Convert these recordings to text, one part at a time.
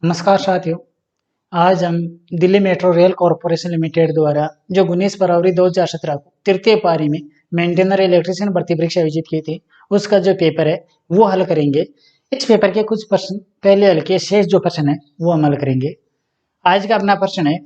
नमस्कार साथियों। आज हम Delhi metro rail corporation limited द्वारा जो 19 फरवरी 2017 को तृतीय पारी में मेंटेनर इलेक्ट्रीशियन भर्ती परीक्षा आयोजित की थी, उसका जो पेपर है वो हल करेंगे। इस पेपर के कुछ प्रश्न पहले हल किए, शेष जो प्रश्न है वो हम हल करेंगे। आज का अपना प्रश्न है,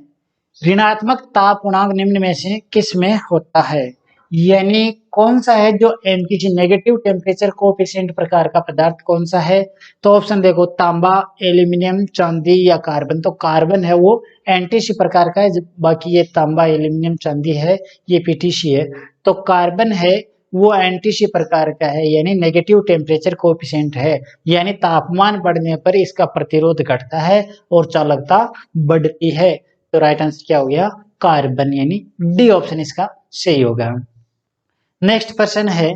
ऋणात्मक ताप गुणांक निम्न में से किस में होता है? यानी कौन सा है जो किसी नेगेटिव टेम्परेचर कोएफिशिएंट प्रकार का पदार्थ कौन सा है? तो ऑप्शन देखो, तांबा, एल्यूमिनियम, चांदी या कार्बन। तो कार्बन है वो एनटीसी प्रकार का है, बाकी ये तांबा, एल्यूमिनियम, चांदी है ये पीटीसी है। तो कार्बन है वो एनटीसी प्रकार का है, यानी नेगेटिव टेम्परेचर कोएफिशिएंट है, यानी तापमान बढ़ने पर इसका प्रतिरोध घटता है और चालकता बढ़ती है। तो राइट आंसर क्या हो गया? कार्बन, यानी डी ऑप्शन इसका सही होगा। नेक्स्ट क्वेश्चन है,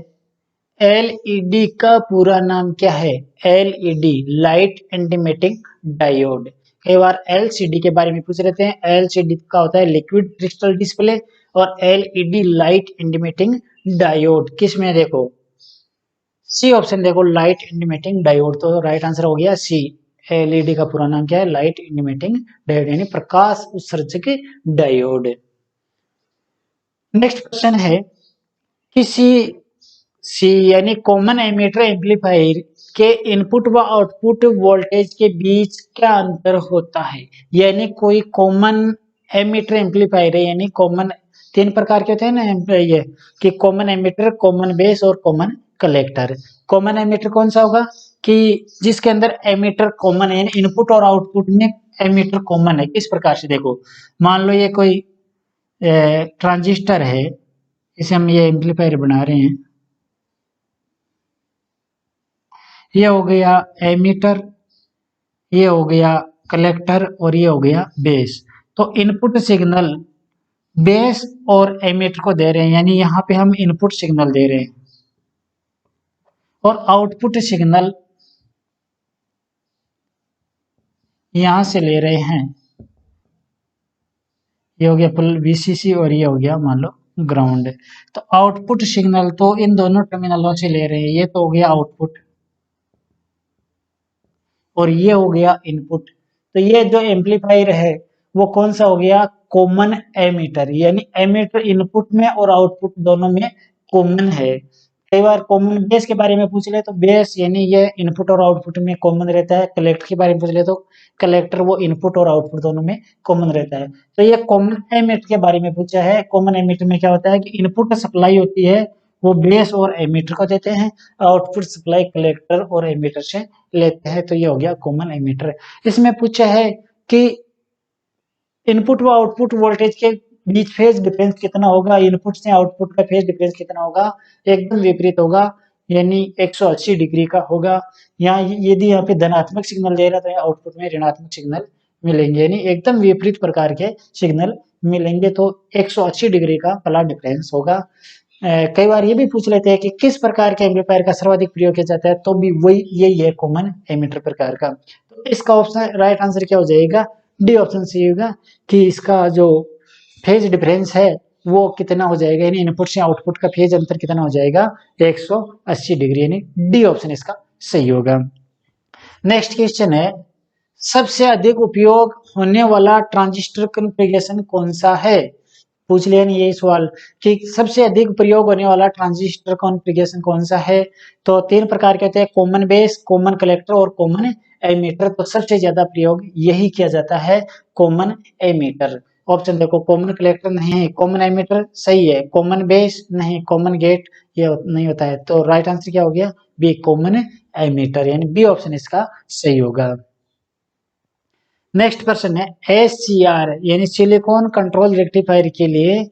एलईडी का पूरा नाम क्या है? LED, light emitting diode. कई बार एलसीडी के बारे में पूछ रहे थे। एलसीडी का होता है लिक्विड क्रिस्टल डिस्प्ले और एलईडी लाइट इंडिमेटिंग डायोड। किस में देखो, सी ऑप्शन देखो, लाइट इंडिमेटिंग डायोड। तो राइट आंसर हो गया सी। एलईडी का पूरा नाम क्या है? लाइट इंडिमेटिंग डायोड, यानी प्रकाश उत्सर्जक डायोड। नेक्स्ट क्वेश्चन है, किसी सी यानी कॉमन एमीटर एम्पलीफायर के इनपुट व आउटपुट वोल्टेज के बीच क्या अंतर होता है? यानी कोई कॉमन एमीटर एम्पलीफायर है, यानी कॉमन तीन प्रकार के होते हैं ना ये, कि कॉमन एमीटर, कॉमन बेस और कॉमन कलेक्टर। कॉमन एमीटर कौन सा होगा? कि जिसके अंदर एमीटर कॉमन है, इनपुट और आउटपुट में एमीटर कॉमन है। किस प्रकार से देखो, मान लो ये कोई ट्रांजिस्टर है, इसे हम ये एम्पलीफायर बना रहे हैं। ये हो गया एमीटर, ये हो गया कलेक्टर और ये हो गया बेस। तो इनपुट सिग्नल बेस और एमीटर को दे रहे हैं, यानी यहाँ पे हम इनपुट सिग्नल दे रहे हैं और आउटपुट सिग्नल यहां से ले रहे हैं। ये हो गया वीसीसी और ये हो गया मान लो ग्राउंड। तो आउटपुट सिग्नल तो इन दोनों टर्मिनलों से ले रहे हैं। ये तो हो गया आउटपुट और ये हो गया इनपुट। तो ये जो एम्पलीफायर है वो कौन सा हो गया? कॉमन एमीटर, यानी एमीटर इनपुट में और आउटपुट दोनों में कॉमन है। कई बार कॉमन बेस के बारे में पूछ ले तो बेस यानी ये इनपुट और आउटपुट में कॉमन रहता है। कलेक्टर के बारे में पूछ ले तो कलेक्टर वो इनपुट और आउटपुट दोनों में कॉमन रहता है। तो ये कॉमन एमीटर के बारे में पूछा है। कॉमन एमीटर में क्या होता है कि इनपुट सप्लाई होती है वो बेस और एमीटर को देते हैं, आउटपुट सप्लाई कलेक्टर और एमीटर से लेते हैं। तो ये हो गया कॉमन एमीटर। इसमें पूछा है कि इनपुट व आउटपुट वोल्टेज के बीच फेज डिफरेंस कितना होगा? इनपुट से आउटपुट का फेज डिफरेंस कितना होगा? एकदम विपरीत होगा, यानी 180 डिग्री का होगा। यहाँ यदि यहाँ पे धनात्मक सिग्नल दे रहा तो यहाँ आउटपुट में ऋणात्मक सिग्नल मिलेंगे, यानी एकदम विपरीत प्रकार के सिग्नल मिलेंगे। तो 180 डिग्री का पला डिफरेंस होगा। कई बार ये भी पूछ लेते हैं कि किस प्रकार के एम्पलीफायर का सर्वाधिक प्रयोग किया जाता है, तो भी वही यही है कॉमन एमीटर प्रकार का। तो इसका ऑप्शन राइट आंसर क्या हो जाएगा? डी ऑप्शन सी होगा, कि इसका जो फेज डिफरेंस है वो कितना हो जाएगा, यानी इनपुट से आउटपुट का फेज अंतर कितना हो जाएगा? 180 डिग्री, यानी डी ऑप्शन इसका सही होगा। नेक्स्ट क्वेश्चन है, सबसे अधिक उपयोग होने वाला ट्रांजिस्टर कॉन्फ़िगरेशन कौन सा है? पूछ लिया नहीं ये सवाल कि सबसे अधिक प्रयोग होने वाला ट्रांजिस्टर कॉन्फ़िगरेशन कौन सा है? तो तीन प्रकार के होते हैं, कॉमन बेस, कॉमन कलेक्टर और कॉमन एमीटर। तो सबसे ज्यादा प्रयोग यही किया जाता है, कॉमन एमीटर। ऑप्शन देखो, कॉमन कलेक्टर नहीं है, कॉमन एमीटर सही है, कॉमन बेस नहीं, कॉमन गेट ये नहीं होता है। तो राइट आंसर क्या हो गया? बी, कॉमन एमीटर, यानी बी ऑप्शन इसका सही होगा। नेक्स्ट क्वेश्चन है, एससीआर यानी सिलिकॉन कंट्रोल रेक्टिफायर के लिए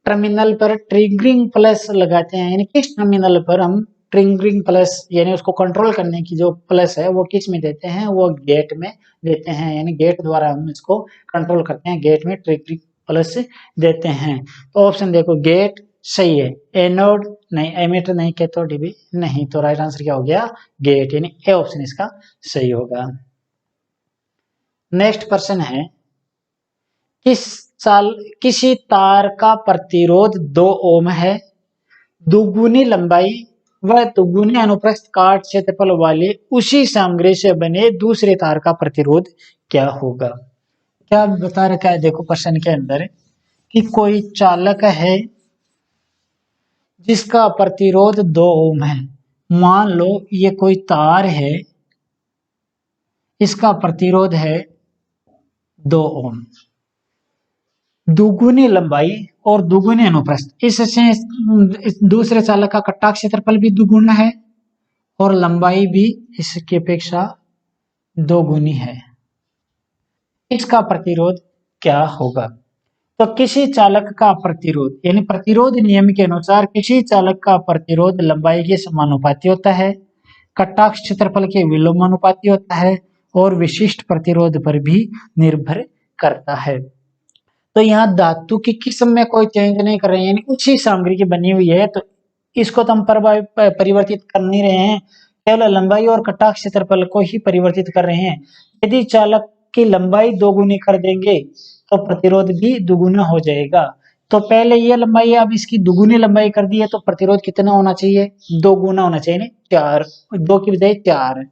टर्मिनल पर ट्रिगरिंग प्लस लगाते हैं, यानी किस टर्मिनल पर हम ट्रिगरिंग प्लस यानी उसको कंट्रोल करने की जो प्लस है वो किस में देते हैं? वो गेट में देते हैं, यानी गेट द्वारा हम इसको कंट्रोल करते हैं, गेट में ट्रिगरिंग प्लस देते हैं। तो ऑप्शन देखो, गेट सही है, एनोड नहीं, एमीटर नहीं, कैथोड भी नहीं। तो राइट आंसर क्या हो गया? गेट, यानी ए ऑप्शन इसका सही होगा। नेक्स्ट प्रश्न है, किस साल किसी तार का प्रतिरोध 2 ओम है, दुगुनी लंबाई वह दुगुने अनुप्रस्थ काट क्षेत्रफल वाले उसी सामग्री से बने दूसरे तार का प्रतिरोध क्या होगा। क्या बता रखा है देखो प्रश्न के अंदर कि कोई चालक है जिसका प्रतिरोध 2 ओम है। मान लो ये कोई तार है, इसका प्रतिरोध है 2 ओम। दुगुनी लंबाई और दुगुनी अनुप्रस्थ, इससे इस दूसरे चालक का कट्टा क्षेत्रफल भी दुगुना है और लंबाई भी इसकी अपेक्षा 2 गुनी है। इसका प्रतिरोध क्या होगा। तो किसी चालक का प्रतिरोध यानी प्रतिरोध नियम के अनुसार किसी चालक का प्रतिरोध लंबाई के समानुपाती होता है, कटाक्ष क्षेत्रफल के विलोमानुपाती होता है और विशिष्ट प्रतिरोध पर भी निर्भर करता है। तो यहाँ धातु की किस्म में कोई चेंज नहीं कर रहे हैं, यानी उसी सामग्री की बनी हुई है, तो इसको तो हम परिवर्तित कर नहीं रहे हैं, केवल लंबाई और कटाक्ष क्षेत्रफल को ही परिवर्तित कर रहे हैं। यदि चालक की लंबाई 2 गुनी कर देंगे तो प्रतिरोध भी दुगुना हो जाएगा। तो पहले ये लंबाई है, अब इसकी दुगुनी लंबाई कर दी है तो प्रतिरोध कितना होना चाहिए, 2 गुना होना चाहिए, नहीं 4, 2 की बजाय 4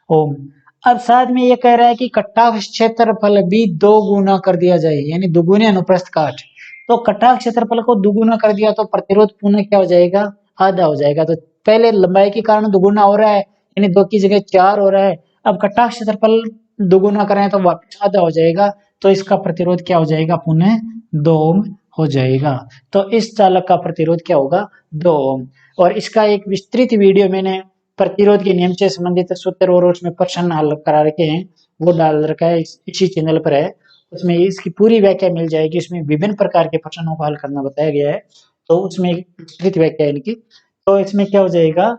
ओम। अब साथ में ये कह रहा है कि कटाक्ष क्षेत्रफल भी 2 गुना कर दिया जाए, यानी दुगुने अनुप्रस्थ काट। तो कटाक्ष क्षेत्रफल को दुगुना कर दिया तो प्रतिरोध पुनः क्या हो जाएगा, आधा हो जाएगा। तो पहले लंबाई के कारण दुगुना हो रहा है, यानी 2 की जगह 4 हो रहा है। अब कटाक्ष क्षेत्रफल दुगुना करें तो वापस आधा हो जाएगा, तो इसका प्रतिरोध क्या हो जाएगा, पुनः 2 ओम हो जाएगा। तो इस चालक का प्रतिरोध क्या होगा, 2 ओम। और इसका एक विस्तृत वीडियो मैंने प्रतिरोध के नियम से संबंधित सूत्र और उसमें प्रश्न हल करा रखे हैं, वो डाल रखा है, इसी चैनल पर है। उसमें इसकी पूरी व्याख्या मिल जाएगी, उसमें विभिन्न प्रकार के प्रश्नों को हल करना बताया गया है, तो उसमें विस्तृत व्याख्या है इनकी। तो इसमें क्या हो जाएगा,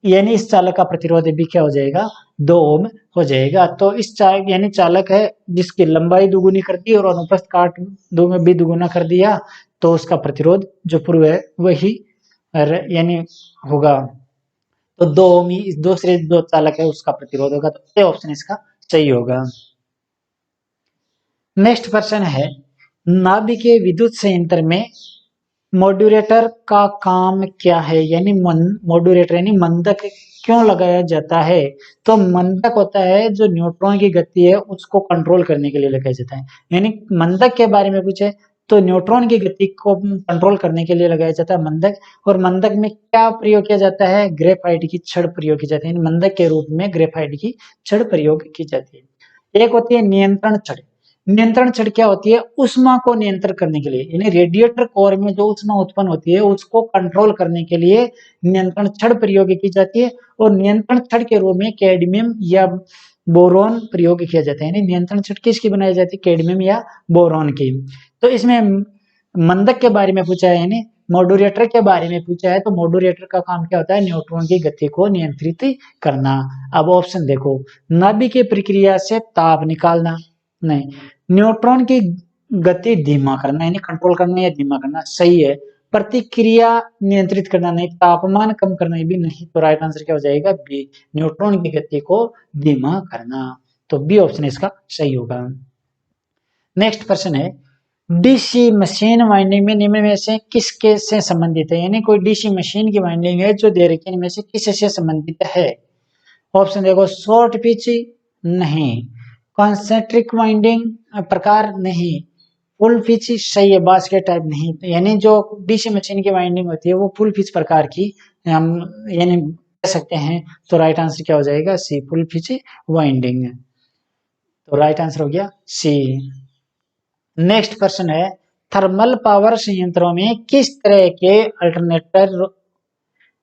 यानी इस चालक का प्रतिरोध भी क्या हो जाएगा, 2 ओम हो जाएगा। तो इस चालक यानी चालक है जिसकी लंबाई दुगुनी कर दी और अनुप्रस्थ काट भी दुगुना कर दिया, तो उसका प्रतिरोध जो पूर्व है वही यानी होगा। तो 2 ओम ही इस दूसरे जो चालक है उसका प्रतिरोध होगा, तो ए ऑप्शन इसका सही होगा। नेक्स्ट प्रश्न है, नाभिकीय विद्युत संयंत्र में मॉड्यूलेटर का काम क्या है, यानी मॉड्यूलेटर यानी मंदक क्यों लगाया जाता है। तो मंदक होता है जो न्यूट्रॉन की गति है उसको कंट्रोल करने के लिए लगाया जाता है। यानी मंदक के बारे में पूछे तो न्यूट्रॉन की गति को कंट्रोल करने के लिए लगाया जाता है मंदक। और मंदक में क्या प्रयोग किया जाता है, ग्रेफाइट की छड़ प्रयोग की जाती है, मंदक के रूप में ग्रेफाइट की छड़ प्रयोग की जाती है। एक होती है नियंत्रण छड़। नियंत्रण छड़ क्या होती है, ऊष्मा को नियंत्रण करने के लिए, यानी रेडिएटर कोर में जो ऊष्मा उत्पन्न होती है उसको कंट्रोल करने के लिए नियंत्रण छड़ प्रयोग की जाती है। और नियंत्रण छड़ के रूप में कैडमियम या बोरॉन प्रयोग किया जाता है। यानी नियंत्रण छड़ किसकी बनाई जाती है, कैडमियम या बोरॉन की। तो इसमें मंदक के बारे में पूछा है, यानी मॉड्यूलेटर के बारे में पूछा है, तो मॉड्यूलेटर का काम क्या होता है, न्यूट्रॉन की गति को नियंत्रित करना। अब ऑप्शन देखो, नाभिकीय प्रक्रिया से ताप निकालना, नहीं, न्यूट्रॉन की गति धीमा करना यानी कंट्रोल करना या धीमा करना, सही है। प्रतिक्रिया नियंत्रित करना, नहीं, तापमान कम करना भी नहीं, तो राइट आंसर क्या हो जाएगा, बी, न्यूट्रॉन की गति को धीमा करना। तो बी ऑप्शन इसका सही होगा। नेक्स्ट प्रश्न है, डीसी मशीन वाइंडिंग में निम्न में से किसके से संबंधित है, यानी कोई डीसी मशीन की वाइंडिंग है जो दे रखी है, इनमें से किससे संबंधित है। ऑप्शन देखो, शॉर्ट पिच नहीं, कॉन्सेंट्रिक वाइंडिंग प्रकार नहीं, फुल पिच सही है, बास्केट टाइप नहीं। यानी जो डीसी मशीन की वाइंडिंग होती है वो फुल पिच प्रकार की हम यानी कह सकते हैं। तो राइट आंसर क्या हो जाएगा, सी, फुल पिच वाइंडिंग। तो राइट आंसर हो गया सी। नेक्स्ट प्रश्न है, थर्मल पावर संयंत्रों में किस तरह के अल्टरनेटर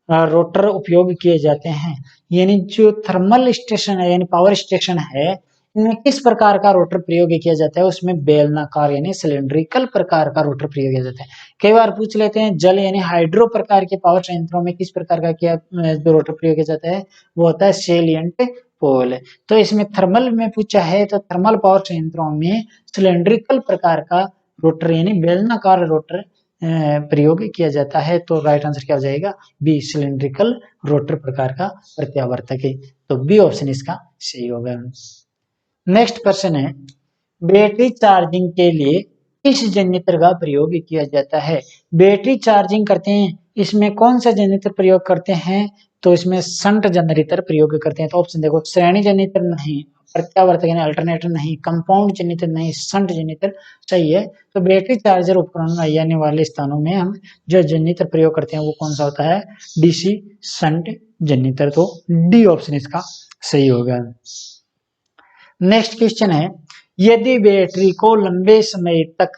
रोटर उपयोग किए जाते हैं। यानी जो थर्मल स्टेशन है यानी पावर स्टेशन है, इनमें किस प्रकार का रोटर प्रयोग किया जाता है, उसमें बेलनाकार यानी सिलेंड्रिकल प्रकार का रोटर प्रयोग किया जाता है। कई बार पूछ लेते हैं, जल यानी हाइड्रो प्रकार के पावर संयंत्रों में किस प्रकार का क्या जो रोटर प्रयोग किया जाता है, वो होता है सेलियंट पोल। तो इसमें थर्मल में पूछा है, तो थर्मल पावर संयंत्रों में सिलेंड्रिकल प्रकार का रोटर यानी बेलनाकार रोटर प्रयोग किया जाता है। तो राइट आंसर क्या हो जाएगा, बी, सिलिंड्रिकल रोटर प्रकार का प्रत्यावर्तक है। तो बी ऑप्शन इसका सही होगा। नेक्स्ट प्रश्न है, बैटरी चार्जिंग के लिए किस जनरेटर का प्रयोग किया जाता है। बैटरी चार्जिंग करते हैं इसमें कौन सा जनरेटर प्रयोग करते हैं, तो इसमें शंट जनरेटर प्रयोग करते हैं। तो ऑप्शन देखो, श्रेणी जनरेटर नहीं, प्रत्यावर्तक यानी अल्टरनेटर नहीं, कंपाउंड जनरेटर नहीं, शंट जनरेटर सही है। तो बैटरी चार्जर उपकरण में आने वाले स्थानों में हम जो जनरेटर प्रयोग करते हैं वो कौन सा होता है, डीसी शंट जनरेटर। तो डी ऑप्शन इसका सही होगा। नेक्स्ट क्वेश्चन है, यदि बैटरी को लंबे समय तक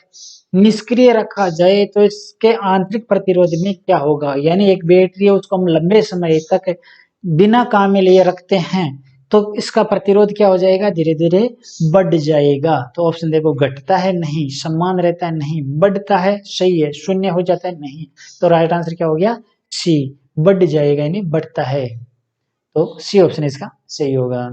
निष्क्रिय रखा जाए तो इसके आंतरिक प्रतिरोध में क्या होगा। यानी एक बैटरी है, उसको हम लंबे समय तक बिना काम में लिए रखते हैं तो इसका प्रतिरोध क्या हो जाएगा, धीरे धीरे बढ़ जाएगा। तो ऑप्शन देखो, घटता है नहीं, समान रहता है नहीं, बढ़ता है सही है, शून्य हो जाता है नहीं। तो राइट आंसर क्या हो गया, सी, बढ़ जाएगा यानी बढ़ता है। तो सी ऑप्शन इसका सही होगा।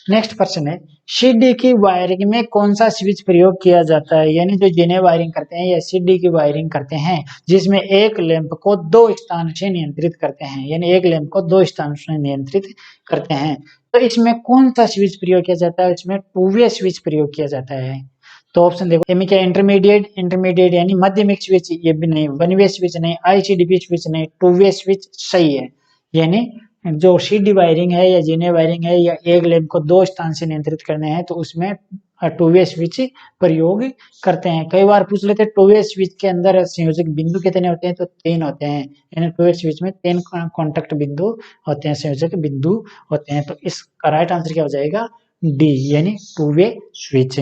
नेक्स्ट क्वेश्चन है, सीडी की वायरिंग में कौन सा स्विच प्रयोग किया जाता है। यानी जो जिन्हें वायरिंग करते हैं या सीडी की वायरिंग करते हैं जिसमें एक लैंप को दो स्थान से नियंत्रित करते हैं, यानी एक लैंप को दो स्थान से नियंत्रित करते हैं, तो इसमें कौन सा स्विच प्रयोग किया जाता है, इसमें टू वे स्विच प्रयोग किया जाता है। तो ऑप्शन देखो, एम क्या इंटरमीडिएट, इंटरमीडिएट यानी माध्यमिक स्विच ये भी नहीं, वन वे स्विच नहीं, आईसीडीपी स्विच नहीं, टू वे स्विच सही है। यानी जो सीडी वायरिंग है या जीने वायरिंग है या एक लैंप को दो स्थान से नियंत्रित करने हैं तो उसमें टू वे स्विच प्रयोग करते हैं। कई बार पूछ लेते हैं टू वे स्विच के अंदर संयोजक बिंदु कितने होते हैं, तो 3 होते हैं। यानी टू वे स्विच में 3 कॉन्टेक्ट बिंदु होते हैं, संयोजक बिंदु होते हैं। तो इसका राइट आंसर क्या हो जाएगा, डी यानी टू वे स्विच।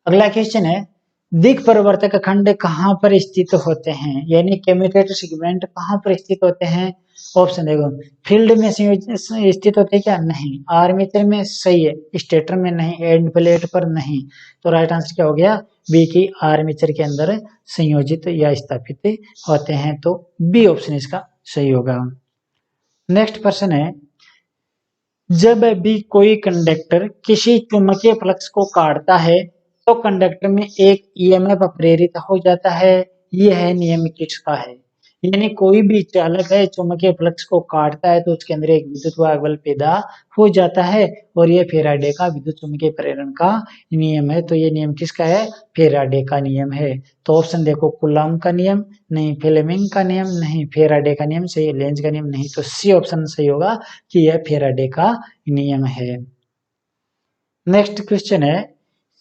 अगला क्वेश्चन है, दिक् परिवर्तक खंड कहाँ पर स्थित होते हैं, यानी कम्यूटेटर सेगमेंट कहाँ पर स्थित होते हैं। ऑप्शन देखो, फील्ड में स्थित होते हैं क्या, नहीं, आर्मेचर में सही है, स्टेटर में नहीं, एंड प्लेट पर नहीं। तो राइट आंसर क्या हो गया, बी की आर्मेचर के अंदर संयोजित या स्थापित होते हैं। तो बी ऑप्शन इसका सही होगा। नेक्स्ट प्रश्न है, जब भी कोई कंडक्टर किसी चुंबकीय फ्लक्स को काटता है तो कंडक्टर में एक ईएमएफ प्रेरित हो जाता है, यह है नियम किसका है। यानी कोई भी चालक है चुंबकीय फ्लक्स को काटता है तो उसके अंदर एक विद्युत वाहक बल पैदा हो जाता है और ये फेराडे का विद्युत चुंबकीय प्रेरण का नियम है। तो ये नियम किसका है, फेराडे का नियम है। तो ऑप्शन देखो, कूलॉम का नियम नहीं, फ्लेमिंग का नियम नहीं, फेराडे का नियम सही, लेंज का नियम नहीं। तो सी ऑप्शन सही होगा कि यह फेराडे का नियम है। नेक्स्ट क्वेश्चन है,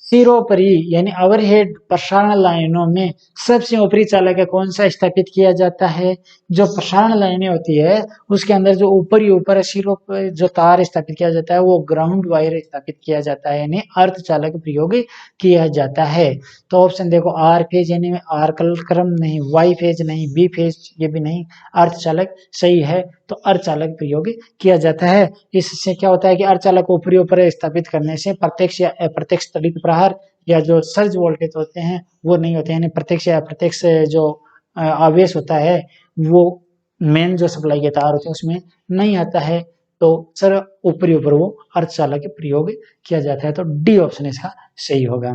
सिरोपरि यानी ओवरहेड प्रसारण लाइनों में सबसे ऊपरी चालक कौन सा स्थापित किया जाता है। जो प्रसारण लाइनें होती है उसके अंदर जो ऊपर ही ऊपर सिरों पर जो तार स्थापित किया जाता है वो ग्राउंड वायर स्थापित किया जाता है, यानी अर्ध चालक प्रयोग किया जाता है। तो ऑप्शन देखो, आर फेज यानी आर क्रम नहीं, वाई फेज नहीं, बी फेज ये भी नहीं, अर्ध चालक सही है। तो अर्धचालक प्रयोग किया जाता है। इससे क्या होता है कि अर्धचालक को ऊपरी ऊपर स्थापित करने से प्रत्यक्ष या अप्रत्यक्ष तड़ित प्रहार या जो सर्ज वोल्टेज होते हैं वो नहीं होते हैं, यानी प्रत्यक्ष या अप्रत्यक्ष जो आवेश होता है वो मेन जो सप्लाई के तार होते हैं उसमें नहीं आता है। तो सर ऊपरी ऊपर वो अर्धचालक प्रयोग किया जाता है। तो डी ऑप्शन इसका सही होगा।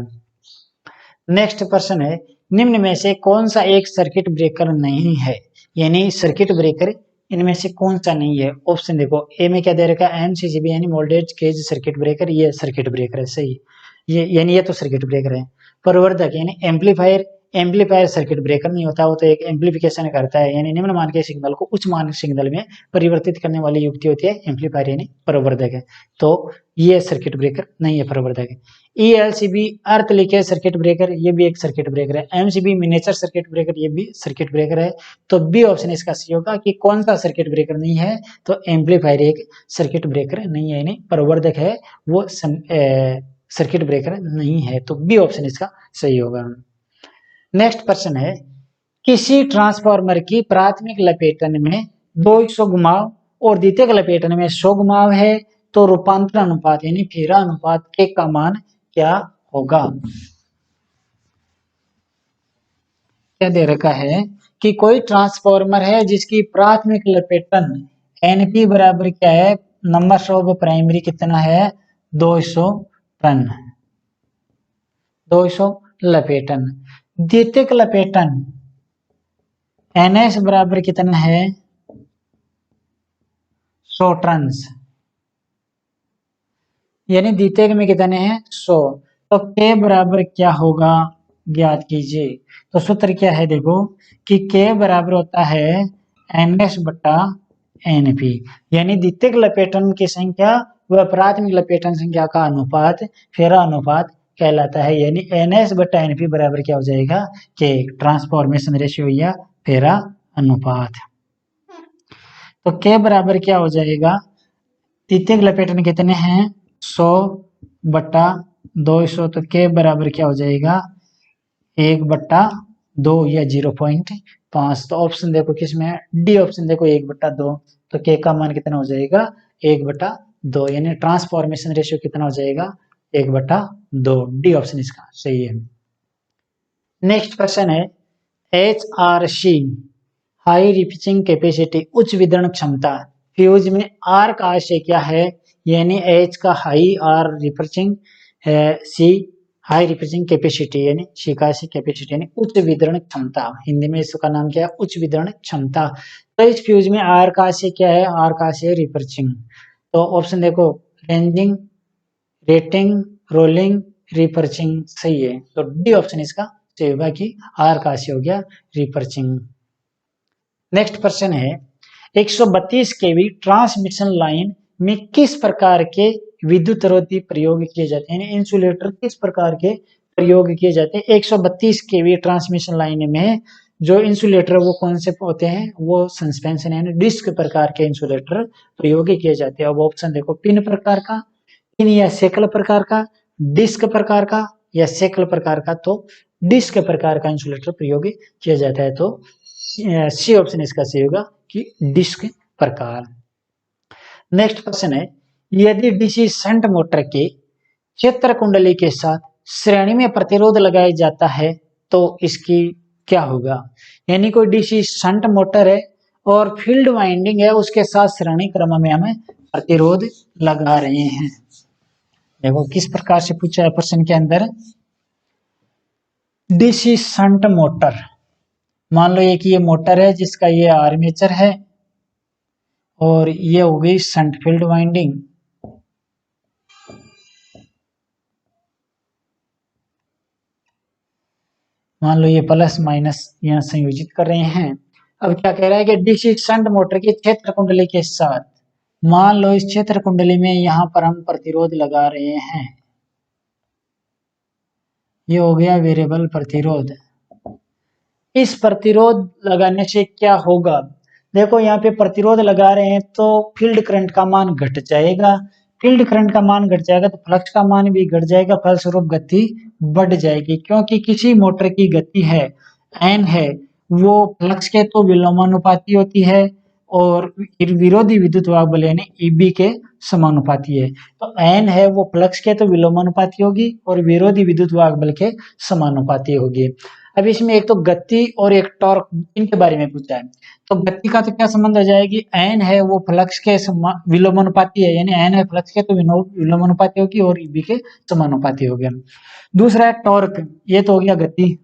नेक्स्ट प्रश्न है, निम्न में से कौन सा एक सर्किट ब्रेकर नहीं है, यानी सर्किट ब्रेकर इनमें से कौन सा नहीं है। ऑप्शन देखो, ए में क्या दे रखा है, एमसीसीबी यानी वोल्टेज केज सर्किट ब्रेकर, ये सर्किट ब्रेकर है सही, ये यानी ये तो सर्किट ब्रेकर है। प्रवर्धक यानी एम्पलीफायर, एम्पलीफायर सर्किट ब्रेकर नहीं होता, वो तो एक एम्पलीफिकेशन करता है, यानी निम्न मान के सिग्नल को उच्च मान सिग्नल में परिवर्तित करने वाली युक्ति होती है एम्पलीफायर यानी प्रवर्धक है। तो ये सर्किट ब्रेकर नहीं है, प्रवर्धक है। ELCB अर्थ लीकेज सर्किट ब्रेकर, ये भी एक सर्किट ब्रेकर है। MCB मिनिएचर सर्किट ब्रेकर, ये भी सर्किट ब्रेकर है। तो बी ऑप्शन इसका सही होगा कि कौन सा सर्किट ब्रेकर नहीं है, तो एम्पलीफायर एक सर्किट ब्रेकर नहीं है, यानी प्रवर्धक है वो सर्किट ब्रेकर नहीं है। तो बी ऑप्शन इसका सही होगा। नेक्स्ट प्रश्न है, किसी ट्रांसफार्मर की प्राथमिक लपेटन में 200 घुमाव और द्वितीयक लपेटन में 100 घुमाव है तो रूपांतर अनुपात यानी फेरा अनुपात के का मान क्या होगा। क्या दे रखा है कि कोई ट्रांसफार्मर है जिसकी प्राथमिक लपेटन NP बराबर क्या है, नंबर ऑफ प्राइमरी कितना है 200 टन, 200 लपेटन। द्वितीयक लपेटन NS बराबर कितना है 100 टन, यानी द्वितीयक में कितने हैं 100। तो K बराबर क्या होगा ज्ञात कीजिए। तो सूत्र क्या है देखो कि K बराबर होता है NS बटा NP, यानी द्वितीयक लपेटन की संख्या व प्राथमिक लपेटन संख्या का अनुपात फेरा अनुपात कहलाता है, यानी NS बटा NP बराबर क्या हो जाएगा K, ट्रांसफॉर्मेशन रेशियो या फेरा अनुपात। तो K बराबर क्या हो जाएगा, द्वितीयक लपेटन कितने हैं 100 बटा 200, तो K बराबर क्या हो जाएगा 1/2 या 0.5। तो ऑप्शन देखो किसमें है, डी ऑप्शन देखो 1/2, तो K का मान कितना हो जाएगा 1/2, यानी ट्रांसफॉर्मेशन रेशियो कितना हो जाएगा 1/2। डी ऑप्शन इसका सही है। नेक्स्ट क्वेश्चन है HRC हाई रिपिचिंग कैपेसिटी, उच्च वितरण क्षमता। फ्यूज में R का आशय क्या है, यानी H का हाई, R रिपिचिंग है, C हाई रिपिचिंग कैपेसिटी यानी C का कैपेसिटी यानी उच्च वितरण क्षमता। हिंदी में इसका नाम क्या है उच्च वितरण क्षमता। तो इस फ्यूज में R का आशय क्या है, R का आशय रिपिचिंग। तो ऑप्शन देखो रेंजिंग, रेटिंग, रोलिंग, रिपर्चिंग सही है। तो डी ऑप्शन इसका सही होगा कि R का आशय हो गया रिपर्चिंग। नेक्स्ट क्वेश्चन है 132 केवी ट्रांसमिशन लाइन में किस प्रकार के विद्युत रोधी प्रयोग किए जाते हैं, इंसुलेटर किस प्रकार के प्रयोग किए जाते हैं 132 केवी ट्रांसमिशन लाइन में। जो इंसुलेटर वो कौन से होते हैं, वो सस्पेंशन यानी डिस्क प्रकार के इंसुलेटर प्रयोग किए जाते हैं। अब ऑप्शन देखो पिन प्रकार का, पिन या सेकल प्रकार का, डिस्क प्रकार का या सेकल प्रकार का। तो डिस्क प्रकार का इंसुलेटर प्रयोग किया जाता है, तो सी ऑप्शन इसका सही होगा कि डिस्क प्रकार। नेक्स्ट क्वेश्चन है यदि डीसी शंट मोटर के क्षेत्र कुंडली के साथ श्रेणी में प्रतिरोध लगाया जाता है तो इसकी क्या होगा, यानी कोई डीसी शंट मोटर है और फील्ड वाइंडिंग है, उसके साथ श्रेणी क्रम में हमें प्रतिरोध लगा रहे हैं। देखो किस प्रकार से पूछा है प्रश्न के अंदर, डीसी शंट मोटर, मान लो एक ये मोटर है जिसका ये आर्मेचर है और ये हो गई शंट फील्ड वाइंडिंग। मान लो ये प्लस माइनस यहाँ संयोजित कर रहे हैं। अब क्या कह रहा है कि डीसी शंट मोटर के क्षेत्र कुंडली के साथ, मान लो इस क्षेत्र कुंडली में यहाँ पर हम प्रतिरोध लगा रहे हैं, ये हो गया वेरिएबल प्रतिरोध। इस प्रतिरोध लगाने से क्या होगा, देखो यहाँ पे प्रतिरोध लगा रहे हैं तो फील्ड करंट का मान घट जाएगा, फील्ड करंट का मान घट जाएगा तो फ्लक्स का मान भी घट जाएगा, फलस्वरूप गति बढ़ जाएगी। क्योंकि किसी मोटर की गति है एन है वो फ्लक्स के तो विलोमानुपाती होती है और विरोधी विद्युत वाहक बल यानी ईबी के समानुपाती है। तो एन है वो फ्लक्स के तो विलोमानुपाती होगी और विरोधी विद्युत वाहक बल के समानुपाती होगी। अब इसमें एक तो गति और एक टॉर्क इनके बारे में पूछा है। तो गति का तो क्या संबंध हो जाएगी, एन है वो फ्लक्स के विलोमानुपाती है, यानी एन है फ्लक्स के तो विलोमानुपाती होगी और ईबी के समानुपाती हो गया। दूसरा है टॉर्क, ये तो हो गया गति।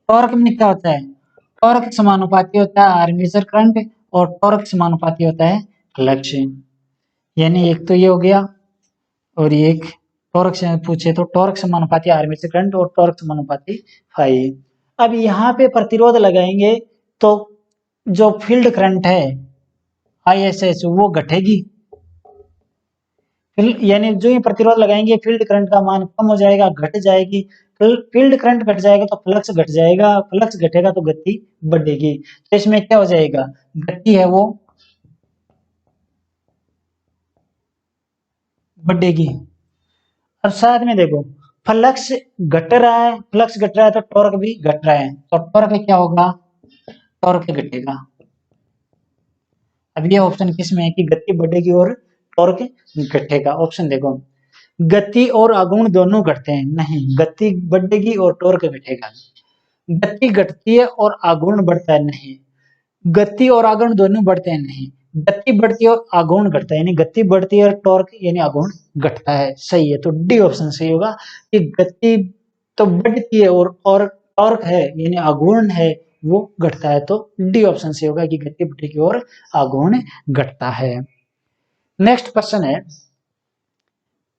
टॉर्क में क्या होता है, टॉर्क समानुपाती होता है आर्मेचर करंट और टॉर्क समानुपाती होता है फ्लक्स, यानी एक तो ये हो गया और एक टॉर्क से पूछे तो टॉर्क समानुपाती आर्मेचर करंट और टॉर्क समानुपाती फाई। अब यहाँ पे प्रतिरोध लगाएंगे तो जो फील्ड करंट है ISH वो घटेगी, यानी जो ये प्रतिरोध लगाएंगे फील्ड करंट का मान कम हो जाएगा, घट जाएगी। फील्ड करंट घट जाएगा तो फ्लक्स घट जाएगा, फ्लक्स घटेगा तो गति बढ़ेगी। तो इसमें क्या हो जाएगा, गति है वो बढ़ेगी। और साथ में देखो फ्लक्स घट रहा है, फ्लक्स घट रहा है तो टॉर्क भी घट रहा है, तो टॉर्क क्या होगा, टॉर्क घटेगा। अब ये ऑप्शन किसमें है कि गति बढ़ेगी और टॉर्क घटेगा। ऑप्शन देखो गति और आघूर्ण दोनों घटते हैं, नहीं गति बढ़ेगी और टॉर्क घटेगा। गति घटती है और आघूर्ण बढ़ता है, नहीं गति और आघूर्ण दोनों बढ़ते हैं, नहीं गति बढ़ती है और आघूर्ण घटता है, यानी गति बढ़ती है और टॉर्क यानी आघूर्ण घटता है। सही है, तो डी ऑप्शन सही होगा कि गति तो बढ़ती है और टॉर्क है यानी आघूर्ण है वो घटता है। तो डी ऑप्शन सही होगा कि गति बढ़ेगी और आघूर्ण घटता है। नेक्स्ट क्वेश्चन है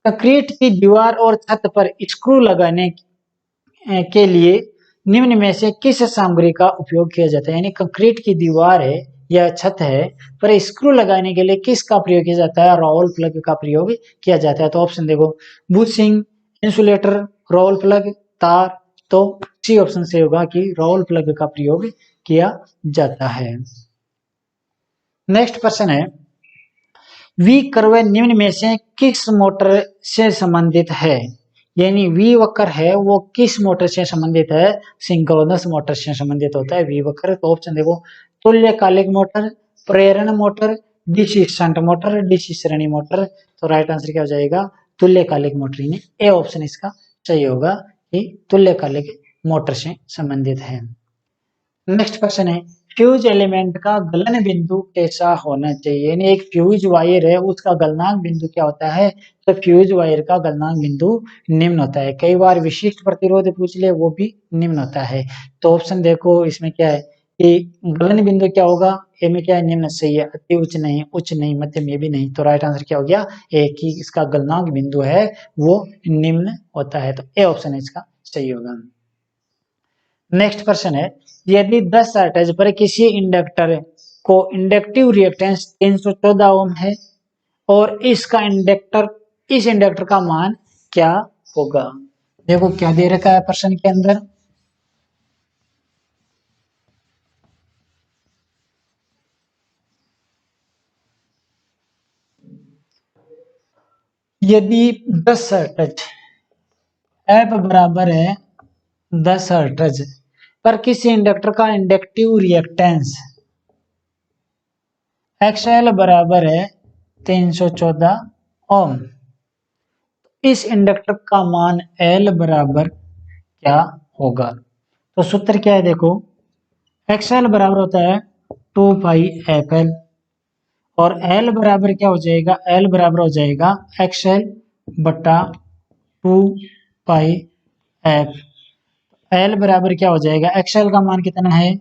कंक्रीट की दीवार और छत पर स्क्रू लगाने के लिए निम्न में से किस सामग्री का उपयोग किया जाता है? यानी कंक्रीट की दीवार है या छत है, पर स्क्रू लगाने के लिए किसका प्रयोग किया जाता है? रोल प्लग का प्रयोग किया जाता है। तो ऑप्शन देखो, बुशिंग, इंसुलेटर, रोल प्लग, तार। तो सी ऑप्शन से होगा कि रोल प्लग का प्रयोग किया जाता है। नेक्स्ट क्वेश्चन है, वी कर्व निम्न में से किस मोटर से संबंधित है? यानी वी वक्र है वो किस मोटर से संबंधित है? सिंक्रोनस मोटर से संबंधित होता है वी वक्र। तो ऑप्शन देखो, तुल्यकालिक मोटर, प्रेरण motor, DC shunt motor, DC श्रेणी मोटर। तो राइट आंसर क्या हो जाएगा? तुल्यकालिक मोटर। यानी ए ऑप्शन इसका सही होगा कि तुल्यकालिक मोटर से संबंधित है। नेक्स्ट क्वेश्चन है, फ्यूज एलिमेंट का गलन बिंदु कैसा होना चाहिए? यानी एक फ्यूज वायर है उसका गलनांक बिंदु क्या होता है? तो फ्यूज वायर का गलनांक बिंदु निम्न होता है। कई बार विशिष्ट प्रतिरोध पूछ ले वो भी निम्न होता है। तो ऑप्शन देखो इसमें क्या है कि गलन बिंदु क्या होगा? ए में क्या है? निम्न सही है, अति उच्च नहीं, उच्च नहीं, मध्यम ये भी नहीं। तो राइट आंसर क्या हो गया? ए की इसका गलनांक बिंदु है वो निम्न होता है। तो ए ऑप्शन इसका सही होगा। नेक्स्ट क्वेश्चन है, यदि 10 हर्ट्ज पर किसी इंडक्टर को इंडक्टिव रिएक्टेंस 314 ओम है और इस इंडक्टर का मान क्या होगा? देखो क्या दे रखा है प्रश्न के अंदर, यदि 10 हर्ट्ज एफ बराबर है 10 हर्ट्ज पर किसी इंडक्टर का इंडक्टिव रिएक्टेंस एक्सएल बराबर है 314 ओम, इस इंडक्टर का मान एल बराबर क्या होगा? तो सूत्र क्या है देखो, एक्सएल बराबर होता है 2 पाई एफ एल और एल बराबर क्या हो जाएगा? एल बराबर हो जाएगा एक्सएल बटा 2 पाई एफ। एल बराबर क्या हो जाएगा? एक्सएल का मान कितना है?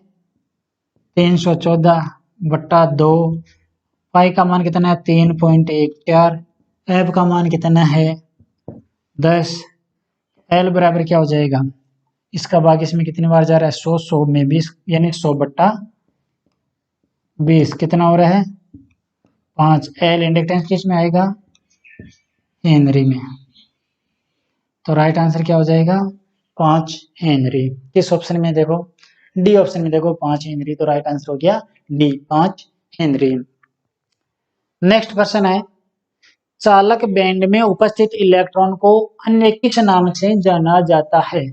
314 बटा 2, पाई का मान कितना है? 3.14, एफ का मान कितना है? 10। एल बराबर क्या हो जाएगा? इसका भाग इसमें कितनी बार जा रहा है? 100, 100 में 20, यानी 100 बट्टा 20 कितना हो रहा है? 5। एल इंडक्टेंस किस में आएगा? हेनरी में। तो राइट आंसर क्या हो जाएगा? 5 हेनरी। किस ऑप्शन में देखो? डी ऑप्शन में देखो 5 हेनरी। तो राइट आंसर हो गया डी 5 हेनरी। नेक्स्ट क्वेश्चन है, चालक बैंड में उपस्थित इलेक्ट्रॉन को अन्य किस नाम से जाना जाता है?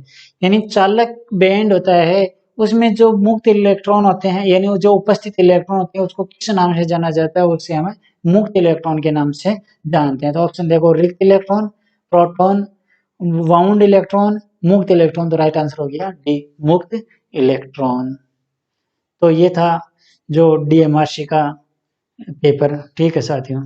यानी चालक बैंड होता है उसमें जो मुक्त इलेक्ट्रॉन होते हैं यानी जो उपस्थित इलेक्ट्रॉन होते हैं उसको किस नाम से जाना जाता है? उससे हमें मुक्त इलेक्ट्रॉन के नाम से जानते हैं। तो ऑप्शन देखो, रिक्त इलेक्ट्रॉन, प्रोटॉन, वाउंड इलेक्ट्रॉन, मुक्त इलेक्ट्रॉन। तो राइट आंसर हो गया डी मुक्त इलेक्ट्रॉन। तो ये था जो डीएमआरसी का पेपर। ठीक है साथियों।